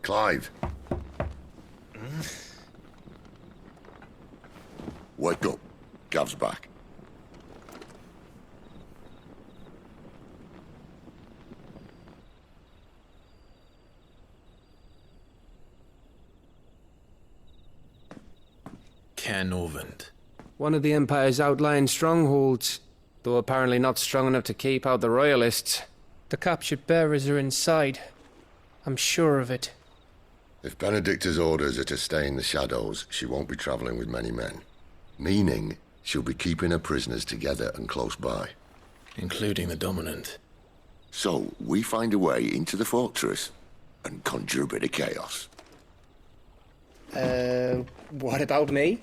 Clive. Wake up. Gav's back. Informant. One of the Empire's outlying strongholds, though apparently not strong enough to keep out the Royalists. The captured bearers are inside. I'm sure of it. If Benedicta's orders are to stay in the shadows, she won't be traveling with many men. Meaning, she'll be keeping her prisoners together and close by. Including the Dominant. So, we find a way into the fortress and conjure a bit of chaos. What about me?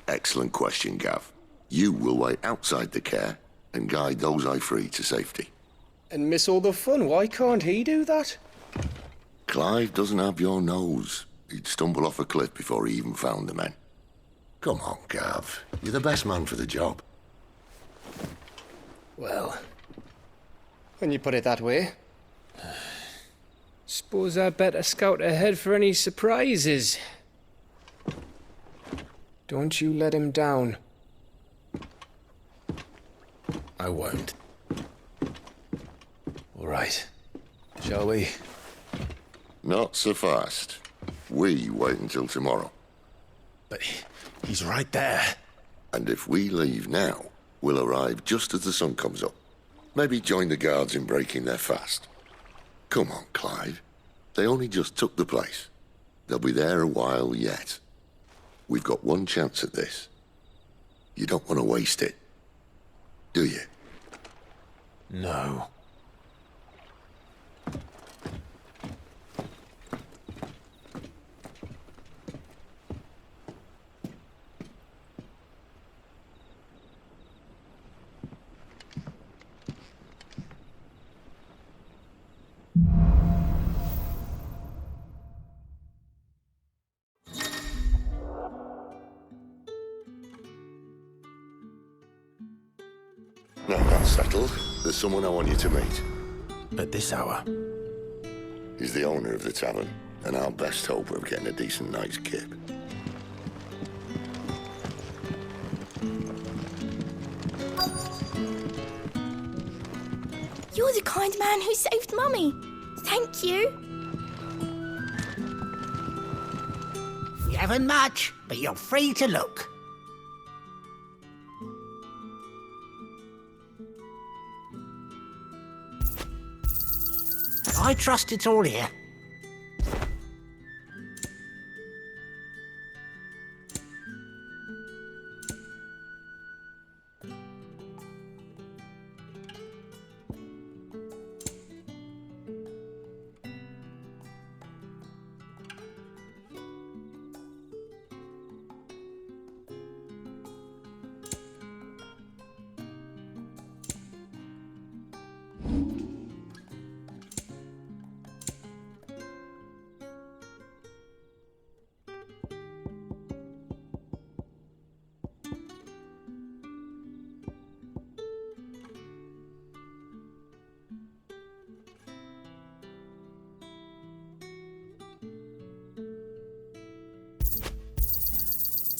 Excellent question, Gav. You will wait outside the care and guide those I free to safety. And miss all the fun. Why can't he do that? Clive doesn't have your nose. He'd stumble off a cliff before he even found the men. Come on, Gav. You're the best man for the job. Well, when you put it that way. Suppose I better scout ahead for any surprises. Don't you let him down. I won't. All right. Shall we? Not so fast. We wait until tomorrow. But he's right there. And if we leave now, we'll arrive just as the sun comes up. Maybe join the guards in breaking their fast. Come on, Clive. They only just took the place. They'll be there a while yet. We've got one chance at this. You don't want to waste it, do you? No. Now that's settled. There's someone I want you to meet. At this hour? He's the owner of the tavern, and our best hope of getting a decent night's kip. You're the kind man who saved Mummy. Thank you. We haven't much, but you're free to look. I trust it's all here.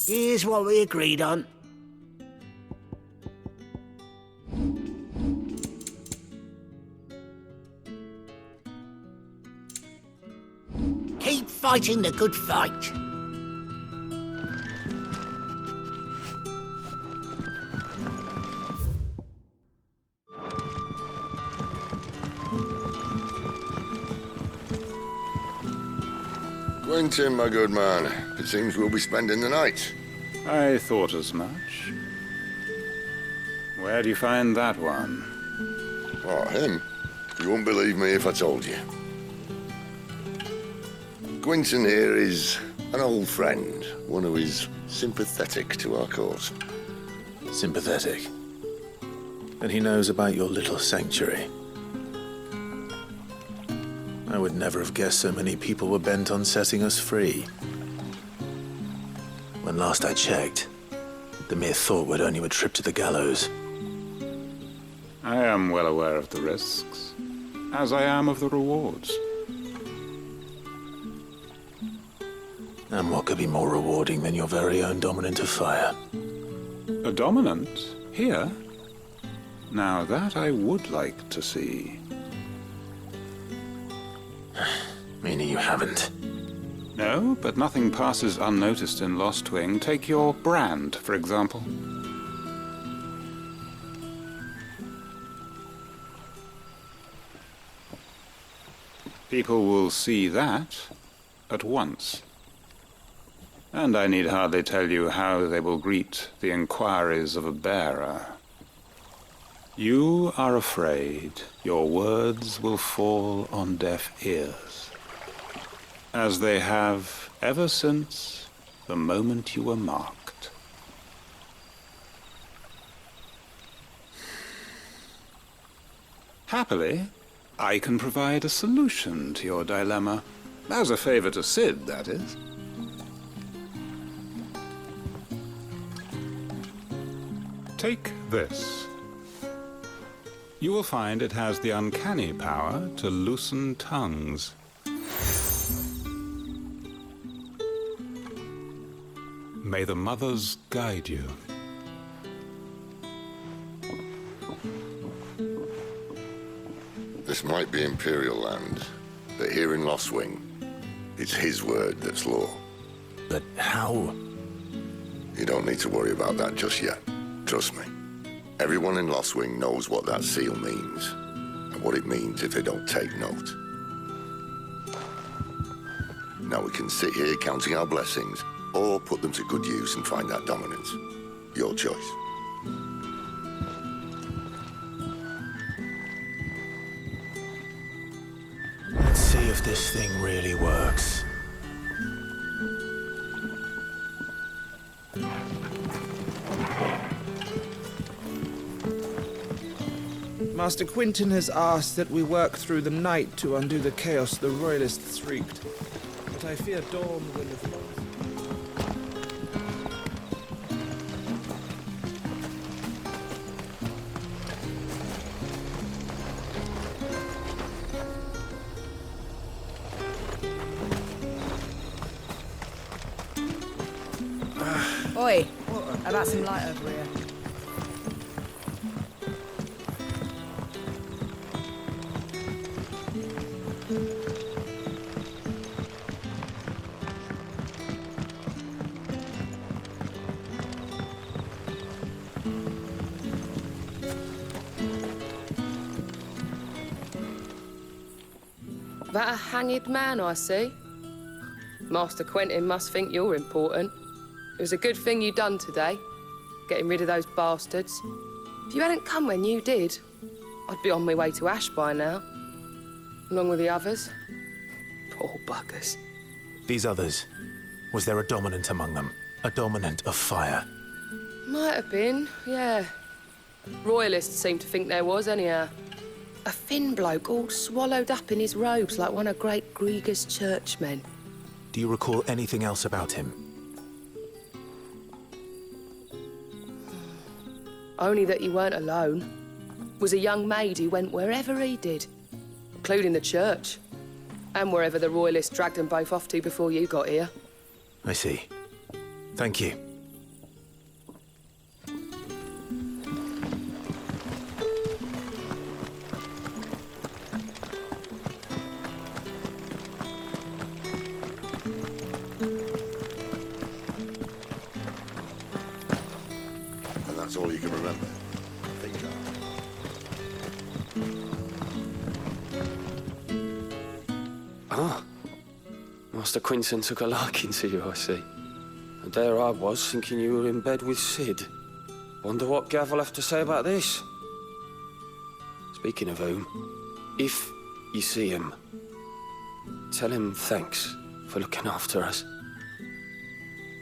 Here's what we agreed on. Keep fighting the good fight. Quentin, my good man. It seems we'll be spending the night. I thought as much. Where do you find that one? Oh, him? You wouldn't believe me if I told you. Quentin here is an old friend, one who is sympathetic to our cause. Sympathetic. And he knows about your little sanctuary. I would never have guessed so many people were bent on setting us free. When last I checked, the mere thought would earn you a trip to the gallows. I am well aware of the risks, as I am of the rewards. And what could be more rewarding than your very own dominant of fire? A dominant? Here? Now that I would like to see. Meaning you haven't. No, but nothing passes unnoticed in Lost Wing. Take your brand, for example. People will see that at once. And I need hardly tell you how they will greet the inquiries of a bearer. You are afraid your words will fall on deaf ears, as they have ever since the moment you were marked. Happily, I can provide a solution to your dilemma. As a favor to Cid, that is. Take this. You will find it has the uncanny power to loosen tongues. May the mothers guide you. This might be Imperial land, but here in Lost Wing, it's his word that's law. But how? You don't need to worry about that just yet. Trust me. Everyone in Lost Wing knows what that seal means, and what it means if they don't take note. Now we can sit here counting our blessings, or put them to good use and find that dominance. Your choice. Let's see if this thing really works. Master Quinton has asked that we work through the night to undo the chaos the Royalists wreaked. But I fear dawn will have lost. Oi, about some light over here. That a hanged man I see? Master Quentin must think you're important. It was a good thing you done today, getting rid of those bastards. If you hadn't come when you did, I'd be on my way to Ash by now, along with the others. Poor buggers. These others, was there a dominant among them? A dominant of fire? Might have been, yeah. Royalists seem to think there was, anyhow. A thin bloke all swallowed up in his robes like one of Great Grieger's churchmen. Do you recall anything else about him? Only that he weren't alone. Was a young maid who went wherever he did, including the church, and wherever the Royalists dragged them both off to before you got here. I see. Thank you. And that's all you can remember. Think Ah. Master Quinton took a liking to you, I see. And there I was, thinking you were in bed with Cid. Wonder what Gav will have to say about this. Speaking of whom, if you see him, tell him thanks for looking after us.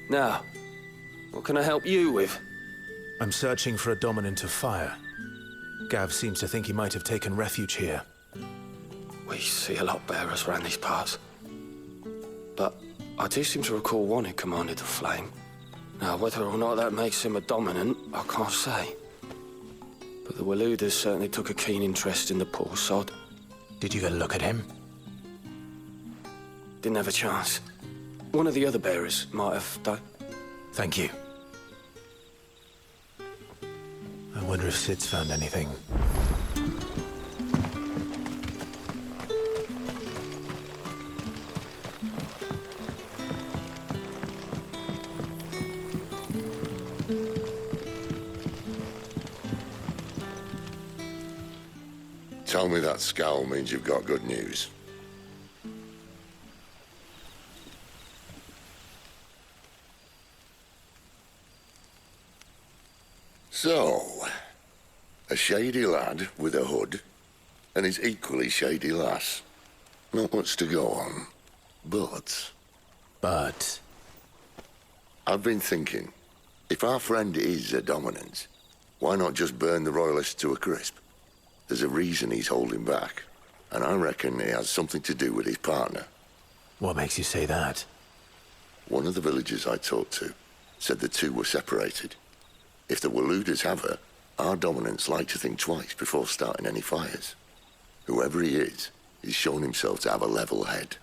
Now, what can I help you with? I'm searching for a dominant of fire. Gav seems to think he might have taken refuge here. We see a lot bearers round these parts. But I do seem to recall one who commanded the flame. Now, whether or not that makes him a dominant, I can't say. But the Waluders certainly took a keen interest in the poor sod. Did you get a look at him? Didn't have a chance. One of the other bearers might have, though. Thank you. I wonder if Cid's found anything. Tell me that scowl means you've got good news. So, a shady lad with a hood, and his equally shady lass. Not much to go on, but... I've been thinking, if our friend is a dominant, why not just burn the royalists to a crisp? There's a reason he's holding back, and I reckon he has something to do with his partner. What makes you say that? One of the villagers I talked to said the two were separated. If the Waluders have her, our dominants like to think twice before starting any fires. Whoever he is, he's shown himself to have a level head.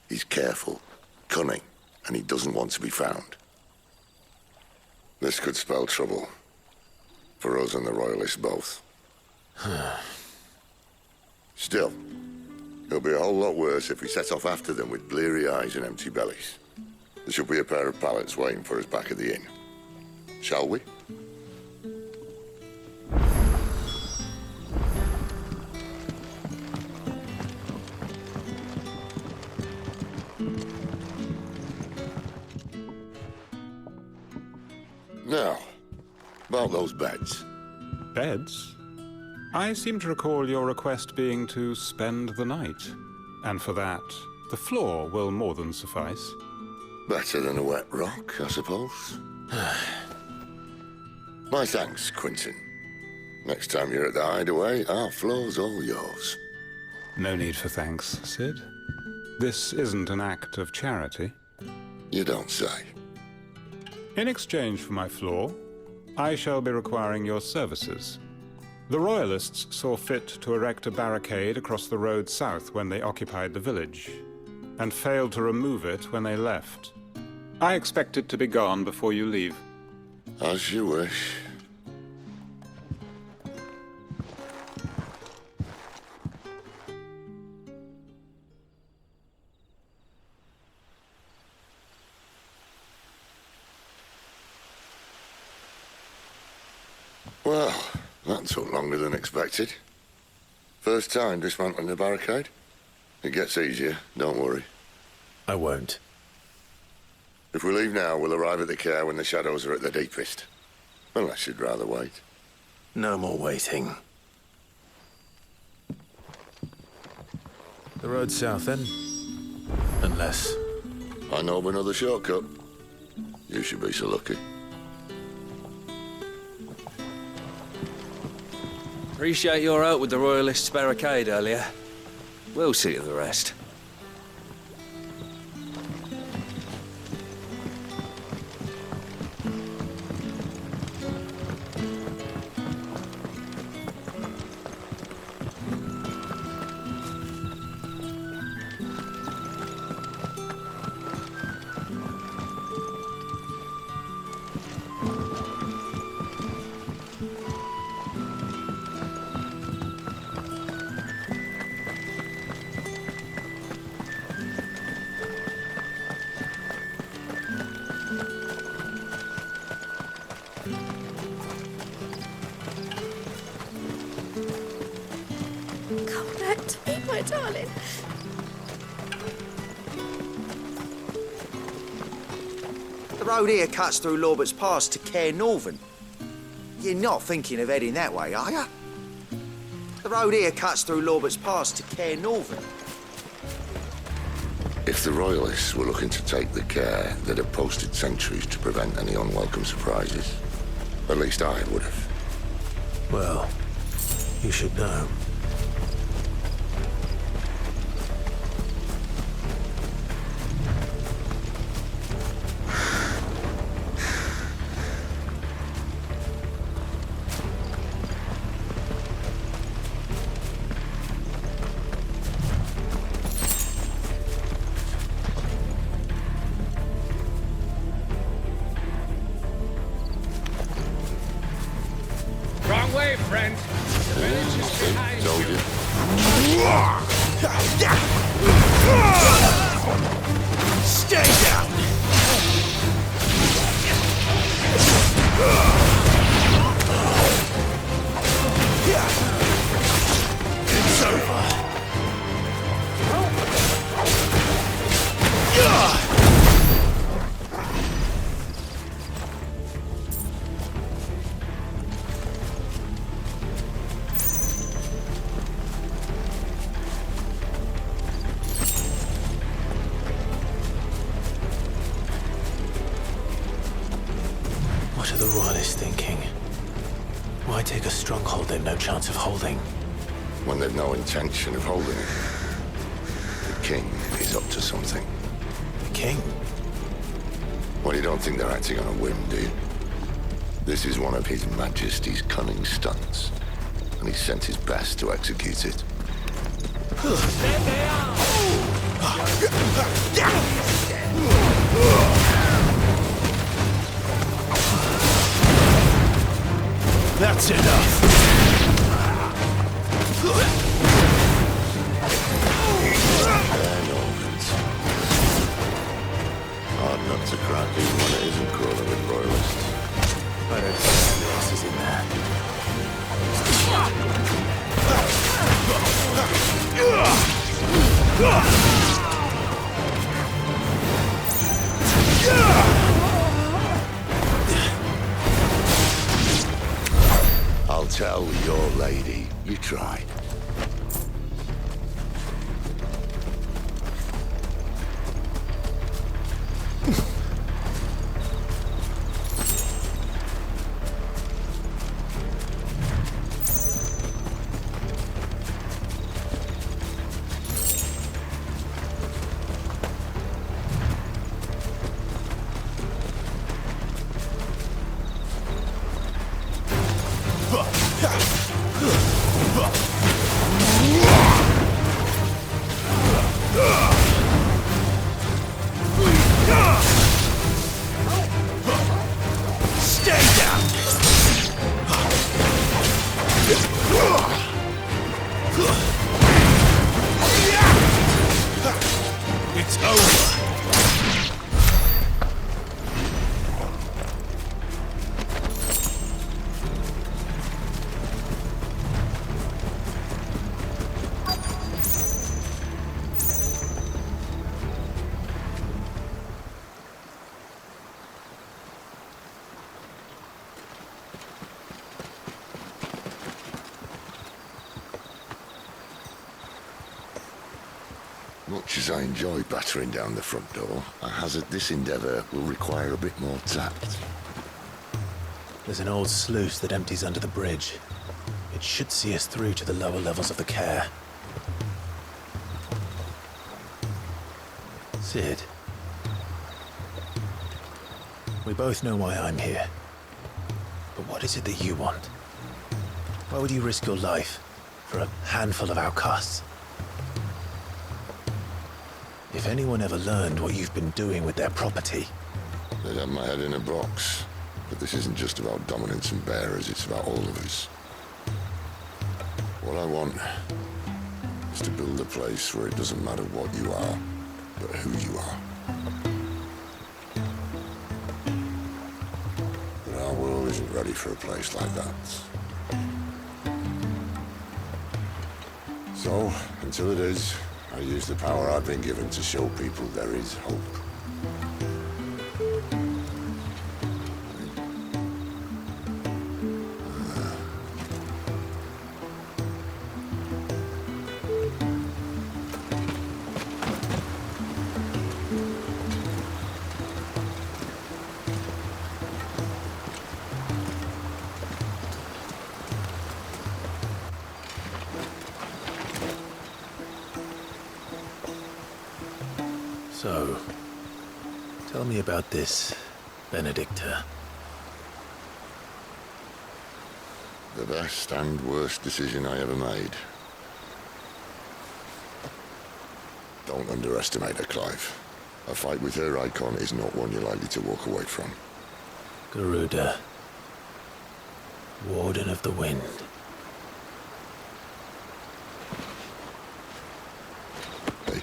He's careful, cunning, and he doesn't want to be found. This could spell trouble. For us and the Royalists both. Still, it'll be a whole lot worse if we set off after them with bleary eyes and empty bellies. There should be a pair of pallets waiting for us back at the inn. Shall we? Now, about those beds. Beds? I seem to recall your request being to spend the night. And for that, the floor will more than suffice. Better than a wet rock, I suppose. My thanks, Quentin. Next time you're at the hideaway, our floor's all yours. No need for thanks, Cid. This isn't an act of charity. You don't say. In exchange for my floor, I shall be requiring your services. The Royalists saw fit to erect a barricade across the road south when they occupied the village, and failed to remove it when they left. I expect it to be gone before you leave. As you wish. Well, that took longer than expected. First time dismantling the barricade? It gets easier, don't worry. I won't. If we leave now, we'll arrive at the care when the shadows are at their deepest. Unless you'd rather wait. No more waiting. The road south, then? Unless... I know of another shortcut. You should be so lucky. Appreciate your help with the Royalists' barricade earlier. We'll see to the rest. Come back to me, my darling. The road here cuts through Lorbert's Pass to Care Northern. You're not thinking of heading that way, are you? The road here cuts through Lorbert's Pass to Care Northern. If the Royalists were looking to take the care, they'd have posted sentries to prevent any unwelcome surprises. At least I would have. Well, you should know. wrong way, friend. The village is behind Told you. Stay down! It's over. What are the Royalists thinking? Why take a stronghold they've no chance of holding? When they've no intention of holding it. The king is up to something. The king? Well, you don't think they're acting on a whim, do you? This is one of His Majesty's cunning stunts, and he sent his best to execute it. That's enough! Hard nut to crack even when it isn't crawling with royalists. I don't think anyone else is in there. I'll tell your lady you tried. It's over. Much as I enjoy battering down the front door, I hazard this endeavour will require a bit more tact. There's an old sluice that empties under the bridge. It should see us through to the lower levels of the care. Cid. We both know why I'm here. But what is it that you want? Why would you risk your life for a handful of outcasts? If anyone ever learned what you've been doing with their property... They'd have my head in a box. But this isn't just about dominance and bearers, it's about all of us. What I want is to build a place where it doesn't matter what you are, but who you are. But our world isn't ready for a place like that. So, until it is, I use the power I've been given to show people there is hope. So, tell me about this, Benedicta. The best and worst decision I ever made. Don't underestimate her, Clive. A fight with her icon is not one you're likely to walk away from. Garuda. Warden of the Wind. Hey,